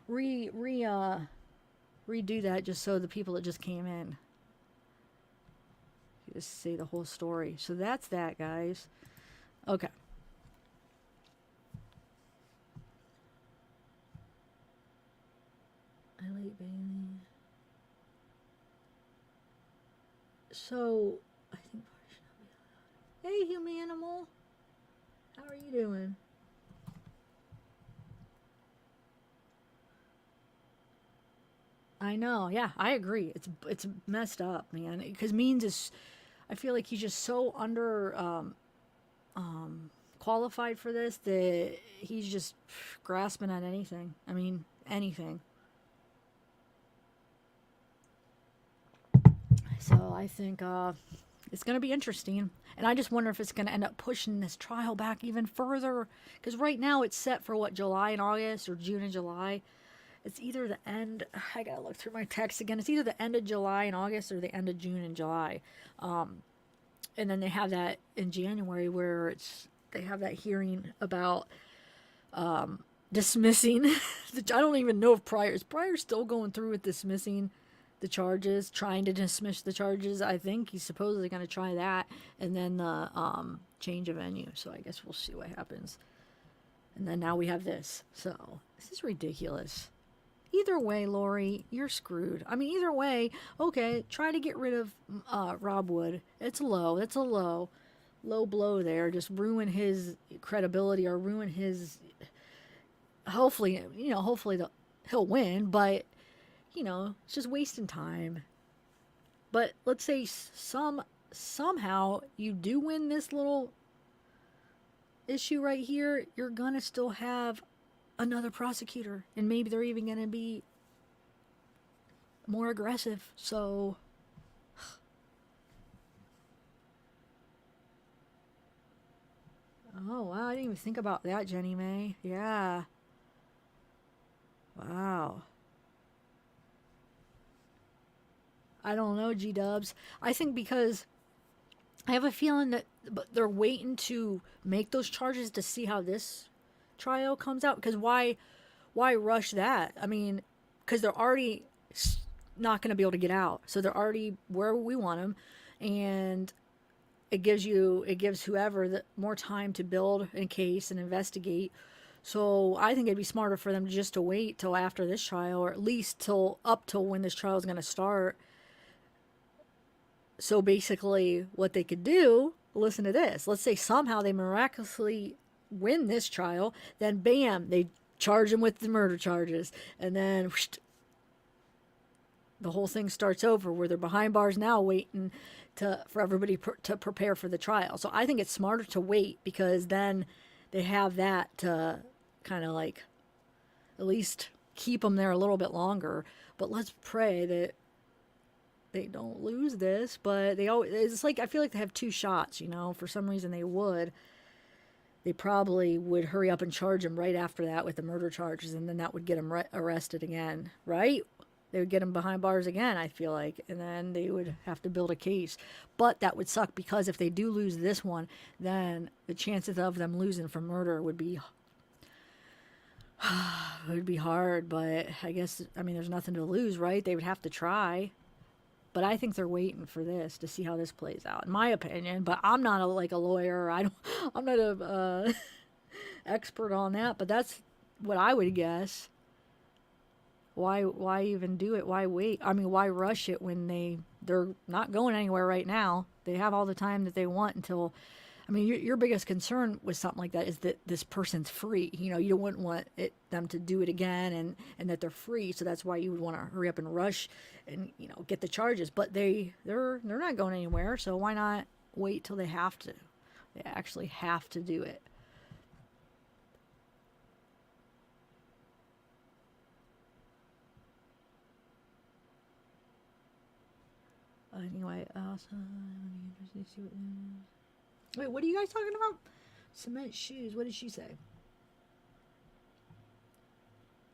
redo that just so the people that just came in just say the whole story. So that's that, guys. Okay. I like Bailey. So I think hey, human animal, how are you doing? I know, yeah, I agree. It's messed up, man. Because Means is, I feel like he's just so under qualified for this that he's just grasping at anything. I mean, anything. So I think it's going to be interesting. And I just wonder if it's going to end up pushing this trial back even further. Because right now it's set for what, July and August or June and July. It's either the end, I gotta look through my text again. It's either the end of July and August or the end of June and July. And then they have that in January where they have that hearing about dismissing. I don't even know if Pryor's still going through with dismissing the charges, trying to dismiss the charges. I think he's supposedly going to try that. And then the change of venue. So I guess we'll see what happens. And then now we have this. So this is ridiculous. Either way, Lori, you're screwed. I mean, either way, okay, try to get rid of Rob Wood. It's low. It's a low blow there. Just ruin his credibility or ruin his. Hopefully, he'll win, but it's just wasting time. But let's say somehow you do win this little issue right here, you're gonna still have another prosecutor, and maybe they're even gonna be more aggressive. So oh wow, I didn't even think about that, Jenny May. Yeah. Wow. I don't know, G Dubs. I think because I have a feeling that they're waiting to make those charges to see how this trial comes out. Because why rush that? I mean, because they're already not going to be able to get out, so they're already where we want them, and it gives whoever more time to build a case and investigate. So I think it'd be smarter for them just to wait till after this trial, or at least till when this trial is going to start. So basically, what they could do, listen to this. Let's say somehow they miraculously win this trial, then bam, they charge him with the murder charges, and then whoosh, the whole thing starts over where they're behind bars now waiting for everybody to prepare for the trial. So I think it's smarter to wait, because then they have that to kind of like at least keep them there a little bit longer. But let's pray that they don't lose this. But it's like, I feel like they have two shots, for some reason they probably would hurry up and charge him right after that with the murder charges, and then that would get him arrested again, right? They would get him behind bars again, I feel like, and then they would have to build a case. But that would suck, because if they do lose this one, then the chances of them losing for murder would be hard. But I guess, there's nothing to lose, right? They would have to try. But I think they're waiting for this to see how this plays out, in my opinion. But I'm not a lawyer. I'm not a expert on that. But that's what I would guess. Why even do it? Why wait? Why rush it when they're not going anywhere right now? They have all the time that they want until. Your biggest concern with something like that is that this person's free. You wouldn't want them to do it again, and that they're free. So that's why you would want to hurry up and rush and get the charges. But they're not going anywhere. So why not wait till they have to? They actually have to do it. Anyway, wait, what are you guys talking about? Cement shoes. What did she say?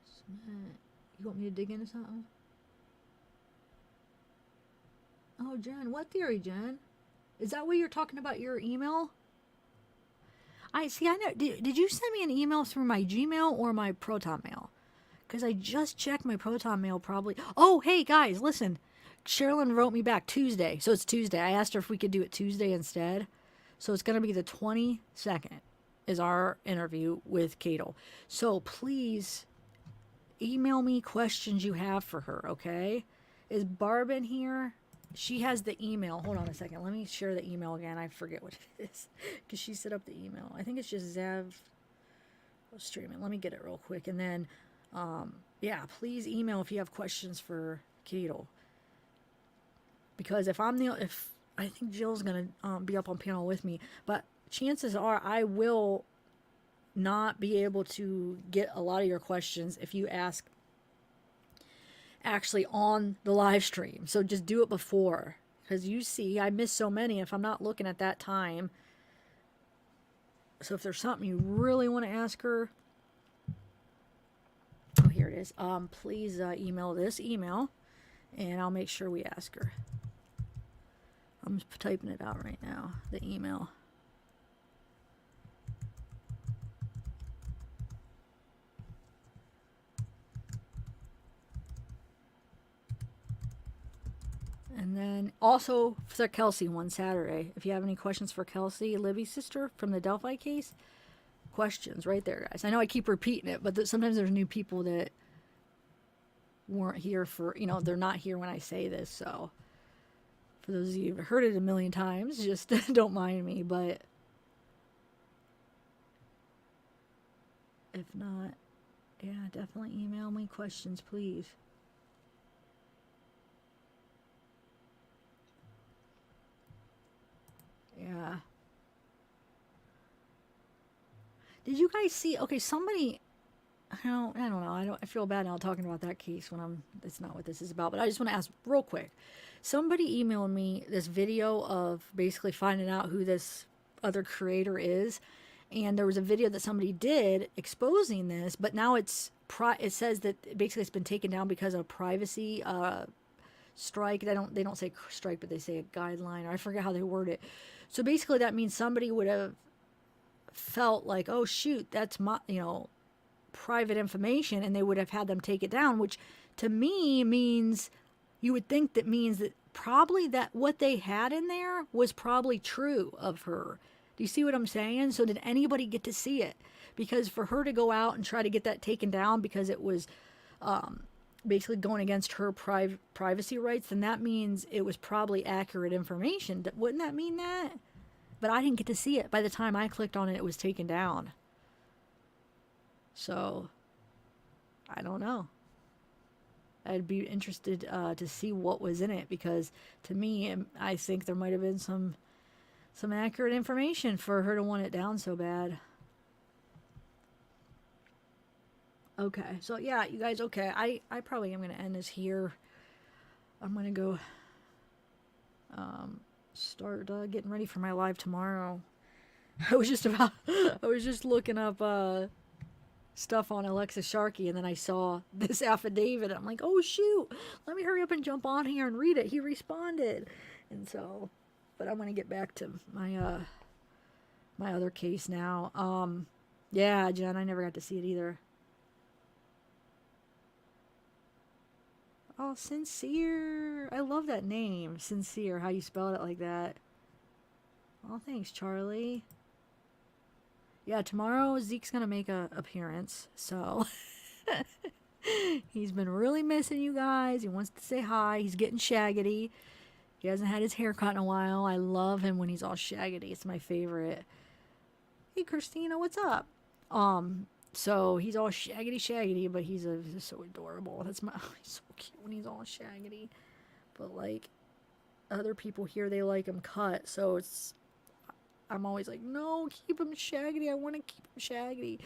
Cement. You want me to dig into something? Oh, Jen. What theory, Jen? Is that what you're talking about, your email? I know. Did you send me an email through my Gmail or my Proton Mail? Because I just checked my Proton Mail probably. Oh, hey, guys, listen. Sherilyn wrote me back Tuesday. So it's Tuesday. I asked her if we could do it Tuesday instead. So it's going to be the 22nd is our interview with Cato. So please email me questions you have for her, okay? Is Barb in here? She has the email. Hold on a second. Let me share the email again. I forget what it is because she set up the email. I think it's just streaming. Let me get it real quick. And then, please email if you have questions for Cato. Because if I think Jill's going to be up on panel with me, but chances are I will not be able to get a lot of your questions if you ask actually on the live stream. So just do it before, because you see I miss so many if I'm not looking at that time. So if there's something you really want to ask her, oh, here it is. Please email this email, and I'll make sure we ask her. I'm just typing it out right now, the email. And then also for Kelsey one Saturday. If you have any questions for Kelsey, Libby's sister from the Delphi case, questions right there, guys. I know I keep repeating it, but sometimes there's new people that weren't here for, they're not here when I say this. So for those of you who've heard it a million times, just don't mind me. But if not, yeah, definitely email me questions, please. Yeah. Did you guys see? Okay, somebody. I don't know. I feel bad now talking about that case when it's not what this is about. But I just want to ask real quick. Somebody emailed me this video of basically finding out who this other creator is, and there was a video that somebody did exposing this. But now it says that basically it's been taken down because of privacy strike. They don't say strike, but they say a guideline, or I forget how they word it. So basically that means somebody would have felt like, oh shoot, that's my private information, and they would have had them take it down, which to me means, you would think that means that probably that what they had in there was probably true of her. Do you see what I'm saying? So did anybody get to see it? Because for her to go out and try to get that taken down because it was basically going against her privacy rights, then that means it was probably accurate information. Wouldn't that mean that? But I didn't get to see it. By the time I clicked on it, it was taken down. So, I don't know. I'd be interested to see what was in it, because to me, I think there might have been some accurate information for her to want it down so bad. Okay, so yeah, you guys, okay, I probably am going to end this here. I'm going to go start getting ready for my live tomorrow. I was just looking up stuff on Alexa Sharkey, and then I saw this affidavit. I'm like, oh shoot, let me hurry up and jump on here and read it. He responded. And so, but I'm going to get back to my my other case now. Yeah, Jen, I never got to see it either. Oh, Sincere. I love that name. Sincere, how you spelled it like that. Oh, thanks, Charlie. Yeah, tomorrow Zeke's going to make an appearance, so he's been really missing you guys. He wants to say hi. He's getting shaggedy. He hasn't had his hair cut in a while. I love him when he's all shaggedy. It's my favorite. Hey, Christina, what's up? So he's all shaggedy, but he's so adorable. He's so cute when he's all shaggedy. But like, other people here, they like him cut, so I'm always like, no, keep him shaggedy. I want to keep him shaggedy.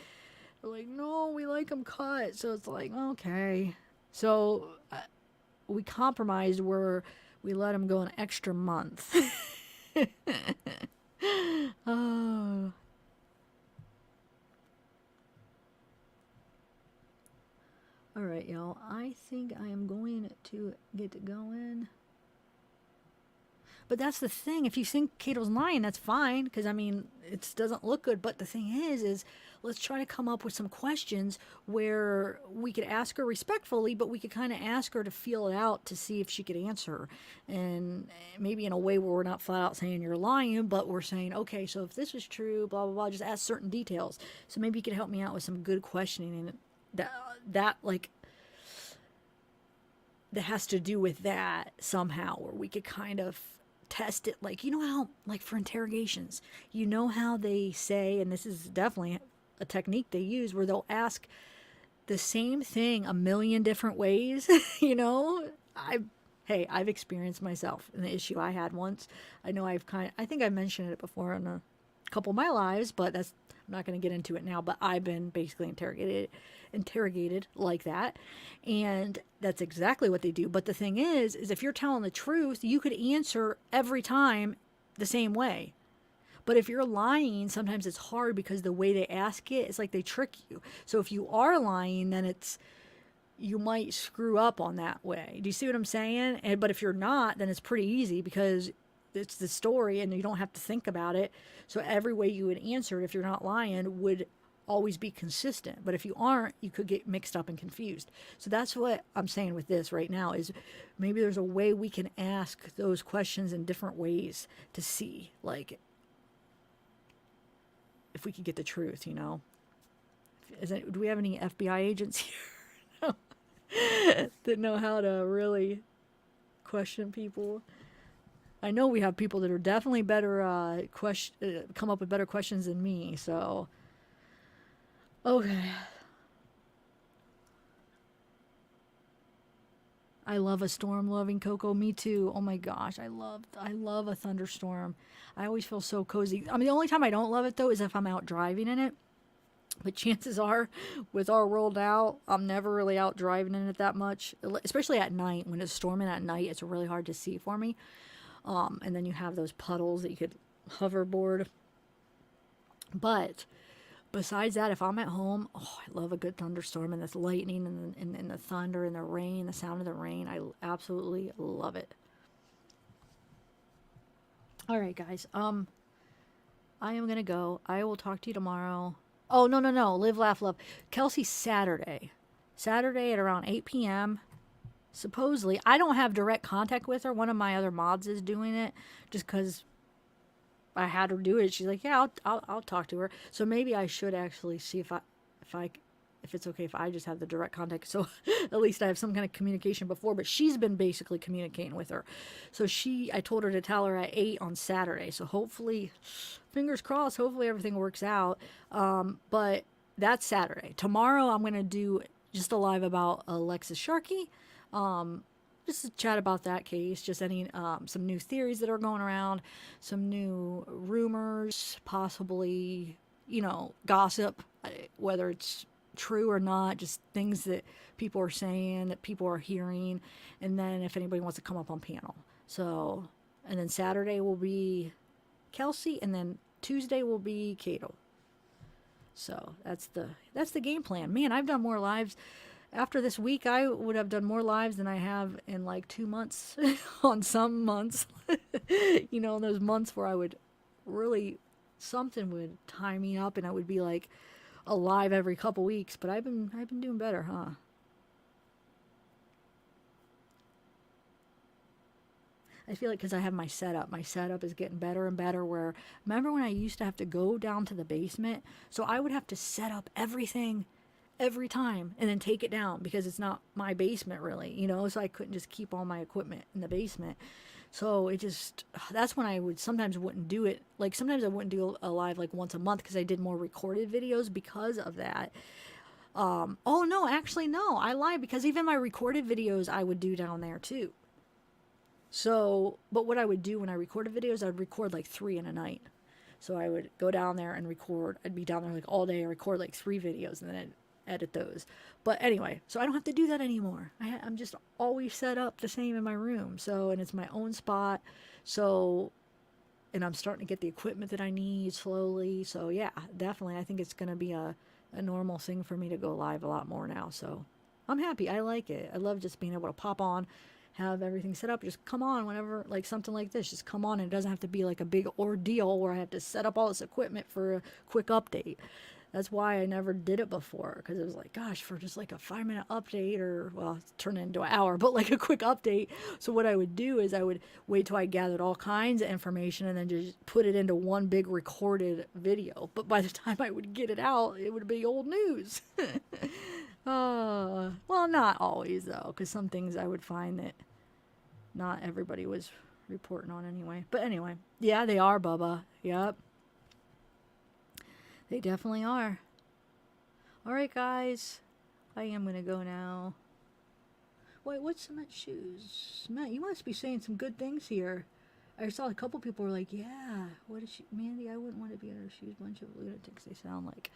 They're like, no, we like him cut. So it's like, okay. So we compromised where we let him go an extra month. Oh. All right, y'all. I think I am going to get going. But that's the thing. If you think Cato's lying, that's fine, because, I mean, it doesn't look good. But the thing is let's try to come up with some questions where we could ask her respectfully, but we could kind of ask her to feel it out to see if she could answer. And maybe in a way where we're not flat out saying you're lying, but we're saying, okay, so if this is true, blah, blah, blah, just ask certain details. So maybe you could help me out with some good questioning, and that has to do with that somehow, where we could kind of test it. Like, you know how, like for interrogations, you know how they say, and this is definitely a technique they use, where they'll ask the same thing a million different ways. You know, I've experienced myself in the issue I had once. I know I think I mentioned it before in a couple of my lives, but I'm not going to get into it now. But I've been basically interrogated like that, and that's exactly what they do. But the thing is if you're telling the truth, you could answer every time the same way. But if you're lying, sometimes it's hard, because the way they ask it, it's like they trick you. So if you are lying, then you might screw up on that way. Do you see what I'm saying? But if you're not, then it's pretty easy, because it's the story and you don't have to think about it. So every way you would answer it, if you're not lying, would always be consistent. But if you aren't, you could get mixed up and confused. So that's what I'm saying with this right now, is maybe there's a way we can ask those questions in different ways to see, like, if we could get the truth, you know. Do we have any FBI agents here that know how to really question people? I know we have people that are definitely better come up with better questions than me. So, okay. I love a storm, loving Coco. Me too. Oh my gosh, I love a thunderstorm. I always feel so cozy. I mean, the only time I don't love it though is if I'm out driving in it. But chances are, with our world out, I'm never really out driving in it that much. Especially at night, when it's storming at night, it's really hard to see for me. And then you have those puddles that you could hoverboard. But besides that, if I'm at home, oh, I love a good thunderstorm and this lightning and the thunder and the rain, the sound of the rain. I absolutely love it. All right, guys. I am gonna go. I will talk to you tomorrow. Oh, no. Live, laugh, love. Kelsey, Saturday at around 8 p.m. Supposedly, I don't have direct contact with her. One of my other mods is doing it just because I had her do it. She's like, yeah, I'll talk to her. So maybe I should actually see if it's okay if I just have the direct contact. So at least I have some kind of communication before. But she's been basically communicating with her. So I told her to tell her at 8 on Saturday. So hopefully, fingers crossed, hopefully everything works out. But that's Saturday. Tomorrow I'm going to do just a live about Alexis Sharkey. Just to chat about that case, just any some new theories that are going around, some new rumors, possibly, gossip, whether it's true or not, just things that people are saying, that people are hearing, and then if anybody wants to come up on panel. So, and then Saturday will be Kelsey, and then Tuesday will be Cato. So that's the game plan. Man, I've done more lives. After this week, I would have done more lives than I have in like 2 months on some months. Those months where I would really, something would tie me up and I would be like alive every couple weeks. But I've been doing better, huh? I feel like because I have my setup is getting better and better. Where, remember when I used to have to go down to the basement? So I would have to set up everything every time and then take it down because it's not my basement really, so I couldn't just keep all my equipment in the basement. So that's when I sometimes wouldn't do it. Like sometimes I wouldn't do a live like once a month because I did more recorded videos because of that. Oh no, actually no, I lied, because even my recorded videos I would do down there too. So, but what I would do when I recorded videos, I'd record like 3 in a night. So I would go down there and record. I'd be down there like all day and record like 3 videos and then I'd edit those. But anyway, so I don't have to do that anymore. I'm just always set up the same in my room. So, and it's my own spot. So, and I'm starting to get the equipment that I need slowly. So yeah, definitely. I think it's going to be a normal thing for me to go live a lot more now. So I'm happy. I like it. I love just being able to pop on, have everything set up, just come on whenever, like something like this, just come on, and it doesn't have to be like a big ordeal where I have to set up all this equipment for a quick update. That's why I never did it before, because it was like, gosh, for just like a 5-minute update, or, well, it's turned into an hour, but like a quick update. So what I would do is I would wait till I gathered all kinds of information and then just put it into one big recorded video. But by the time I would get it out, it would be old news. Well, not always, though, because some things I would find that not everybody was reporting on anyway. But anyway, yeah, they are, Bubba. Yep. They definitely are. All right, guys. I am going to go now. Wait, what's Cement's shoes? Cement, you must be saying some good things here. I saw a couple people were like, yeah, what is she? Mandy, I wouldn't want to be in her shoes. Bunch of lunatics, they sound like.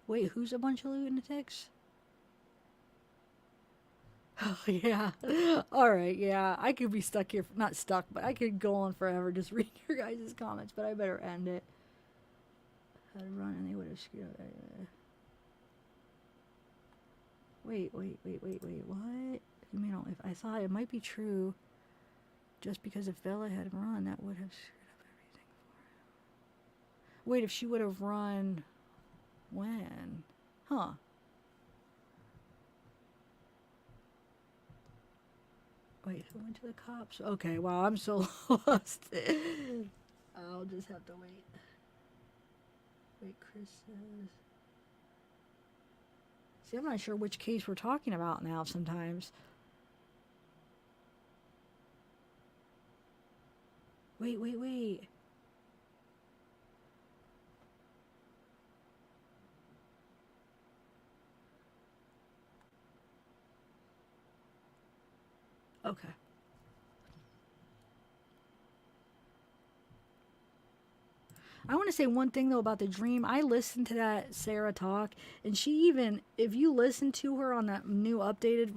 Wait, who's a bunch of lunatics? Oh, yeah. All right, yeah. I could be stuck here. Not stuck, but I could go on forever just reading your guys' comments, but I better end it. Had to run and they would have screwed up. Wait, what? You mean, if I thought it might be true, just because if Bella had run, that would have screwed up everything for him. Wait, if she would have run, when? Huh. Wait, who went to the cops? Okay, wow, I'm so lost. I'll just have to wait. Wait, Chris says. See, I'm not sure which case we're talking about now sometimes. Wait. Okay. I want to say one thing though about the dream. I listened to that Sarah talk, and she even, if you listen to her on that new updated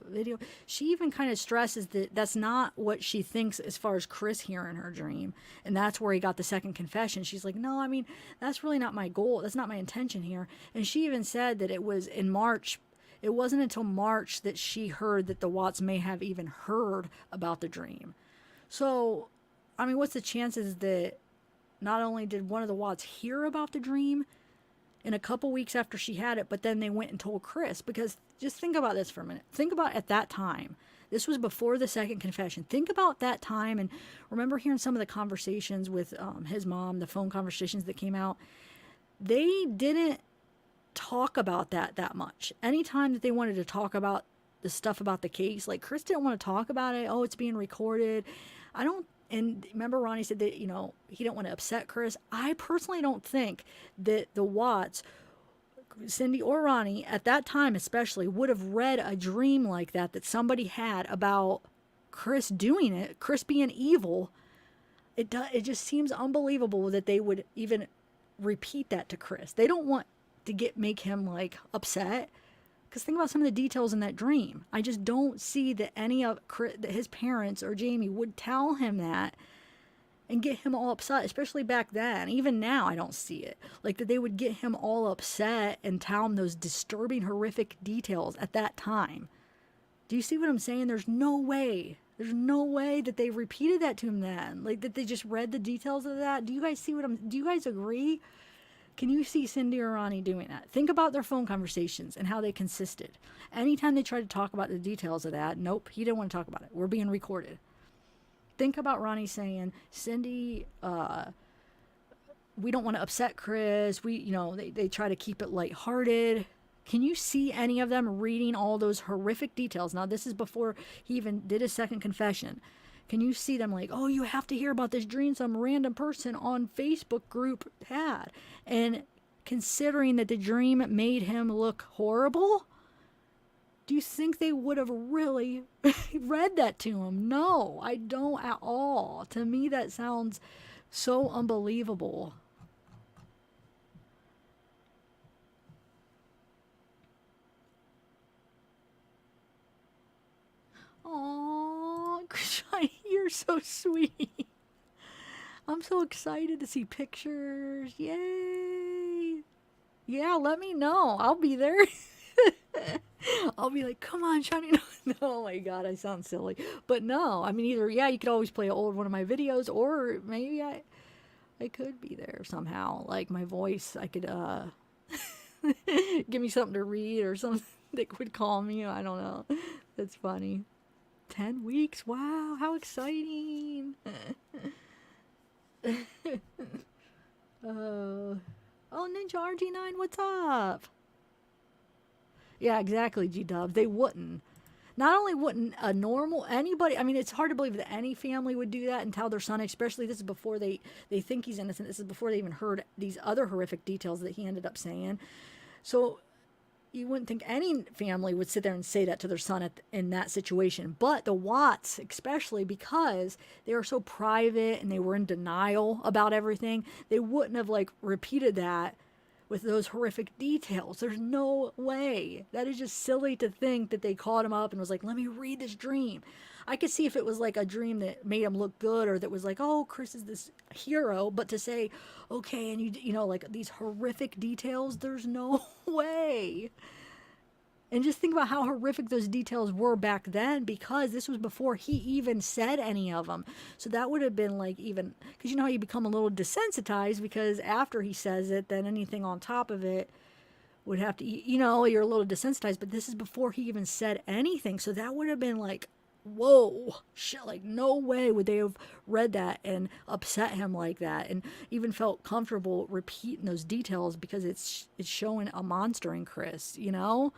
video, she even kind of stresses that that's not what she thinks as far as Chris hearing her dream, and that's where he got the second confession. She's like, no, I mean that's really not my goal. That's not my intention here. And she even said that it was in March. It wasn't until March that she heard that the Watts may have even heard about the dream. So, I mean, what's the chances that not only did one of the Watts hear about the dream in a couple weeks after she had it, but then they went and told Chris? Because just think about this for a minute. Think about at that time. This was before the second confession. Think about that time, and remember hearing some of the conversations with his mom, the phone conversations that came out. They didn't talk about that much. Anytime that they wanted to talk about the stuff about the case, like Chris didn't want to talk about it. Oh, it's being recorded. And remember Ronnie said that, he didn't want to upset Chris. I personally don't think that the Watts, Cindy or Ronnie, at that time especially, would have read a dream like that somebody had about Chris doing it, Chris being evil. It just seems unbelievable that they would even repeat that to Chris. They don't want to make him like upset. Because think about some of the details in that dream. I just don't see that any of that his parents or Jamie would tell him that and get him all upset, especially back then. Even now, I don't see it. Like that they would get him all upset and tell him those disturbing, horrific details at that time. Do you see what I'm saying? There's no way. There's no way that they repeated that to him then. Like that they just read the details of that. Do you guys see do you guys agree? Can you see Cindy or Ronnie doing that? Think about their phone conversations and how they consisted. Anytime they tried to talk about the details of that, nope, he didn't want to talk about it. We're being recorded. Think about Ronnie saying, Cindy, we don't want to upset Chris. They try to keep it lighthearted. Can you see any of them reading all those horrific details? Now, this is before he even did his second confession. Can you see them like, oh, you have to hear about this dream some random person on Facebook group had? And considering that the dream made him look horrible, do you think they would have really read that to him? No, I don't at all. To me, that sounds so unbelievable. Aww, you're so sweet. I'm so excited to see pictures. Yay. Yeah, let me know. I'll be there. I'll be like, come on, Shani. No, oh my God, I sound silly. But no, I mean, either, yeah, you could always play an old one of my videos, or maybe I could be there somehow. Like my voice, I could, give me something to read or something that would calm me. I don't know. That's funny. 10 weeks. Wow, how exciting. Oh, Ninja RG9, what's up? Yeah, exactly, G-Dubs. They wouldn't. Not only wouldn't anybody, I mean, it's hard to believe that any family would do that and tell their son, especially this is before they think he's innocent. This is before they even heard these other horrific details that he ended up saying. So you wouldn't think any family would sit there and say that to their son in that situation. But the Watts, especially because they were so private and they were in denial about everything, they wouldn't have repeated that with those horrific details. There's no way. That is just silly to think that they called him up and was like, let me read this dream. I could see if it was like a dream that made him look good, or that was like, oh, Chris is this hero. But to say, okay, and you know, like these horrific details, there's no way. And just think about how horrific those details were back then, because this was before he even said any of them. So that would have been because you know how you become a little desensitized, because after he says it, then anything on top of it would have to, you're a little desensitized. But this is before he even said anything. So that would have been whoa, shit, like no way would they have read that and upset him like that, and even felt comfortable repeating those details because it's showing a monster in Chris, you know?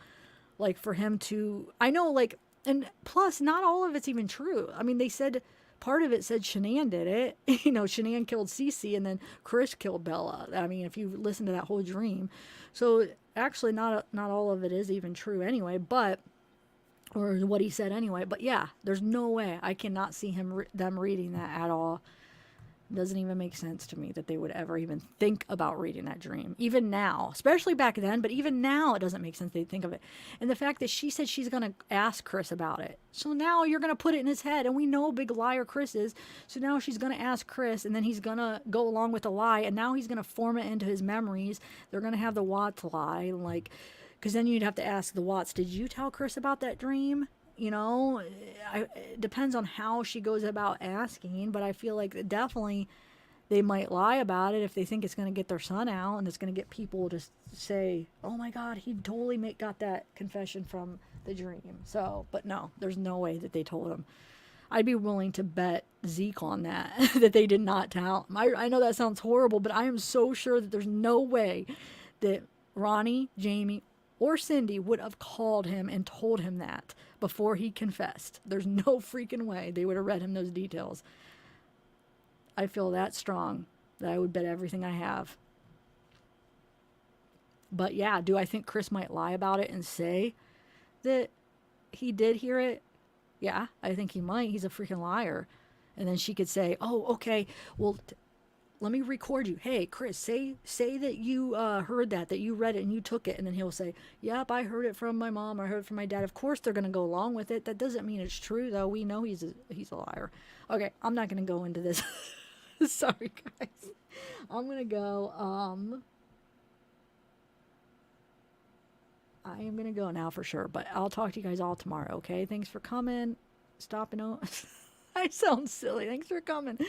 Like for him to, I know, like, and plus not all of it's even true. I mean, they said part of it said Shanann did it. You know, Shanann killed Cece and then Chris killed Bella. I mean, if you listen to that whole dream. So actually not all of it is even true anyway, but or what he said anyway. But yeah, there's no way I cannot see them reading that at all. It doesn't even make sense to me that they would ever even think about reading that dream. Even now, especially back then, but even now it doesn't make sense they'd think of it. And the fact that she said she's going to ask Chris about it. So now you're going to put it in his head, and we know big liar Chris is. So now she's going to ask Chris, and then he's going to go along with the lie, and now he's going to form it into his memories. They're going to have the Watts lie, like, because then you'd have to ask the Watts, did you tell Chris about that dream? You know, it depends on how she goes about asking, but I feel like definitely they might lie about it if they think it's going to get their son out and it's going to get people to say, oh my God, he totally got that confession from the dream. So, but no, there's no way that they told him. I'd be willing to bet Zeke on that, that they did not tell him. I know that sounds horrible, but I am so sure that there's no way that Ronnie, Jamie, or Cindy would have called him and told him that before he confessed. There's no freaking way they would have read him those details. I feel that strong that I would bet everything I have. But yeah, do I think Chris might lie about it and say that he did hear it? Yeah, I think he might. He's a freaking liar. And then she could say, oh, okay, well, let me record you. Hey, Chris, say that you heard that you read it and you took it. And then he'll say, yep, I heard it from my mom. I heard it from my dad. Of course they're going to go along with it. That doesn't mean it's true, though. We know he's a liar. Okay, I'm not going to go into this. Sorry, guys. I'm going to go. I am going to go now for sure. But I'll talk to you guys all tomorrow, okay? Thanks for coming. Stopping out. I sound silly. Thanks for coming.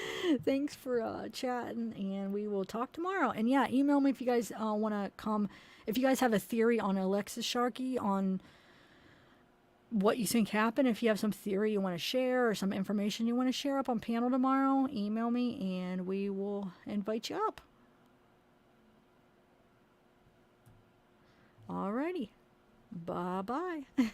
Thanks for chatting, and we will talk tomorrow. And yeah, email me if you guys want to come. If you guys have a theory on Alexis Sharkey, on what you think happened, if you have some theory you want to share or some information you want to share up on panel tomorrow, email me, and we will invite you up. Alrighty. Bye-bye.